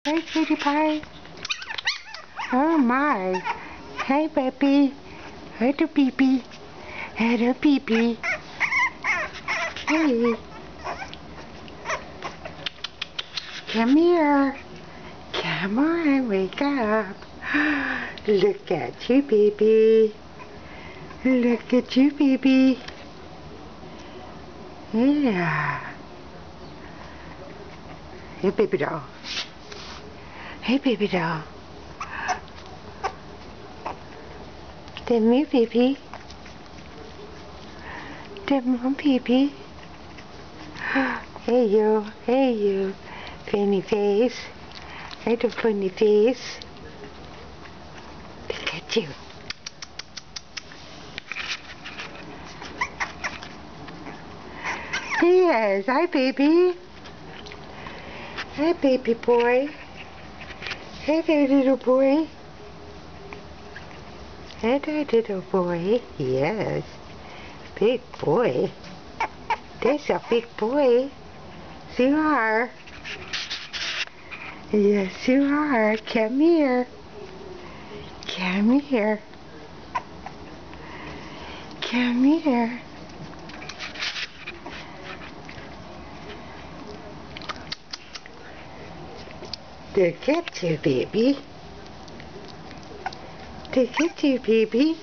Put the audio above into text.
Hey, cutie pie. Oh my. Hey, baby. Hello, baby. Hello, baby. Hey. Come here. Come on, wake up. Look at you, baby. Look at you, baby. Yeah. Hey, baby doll. Hey, baby doll. That's me, baby. That's my baby. Hey, you. Hey, you. Funny face. Hey, the funny face. Look at you. Yes. Hi, baby. Hi, baby boy. Hey there, little boy. Hey there, little boy. Yes. Big boy. That's a big boy. Yes, you are. Yes, you are. Come here. Come here. Come here. Look at you, baby. Look at you, baby.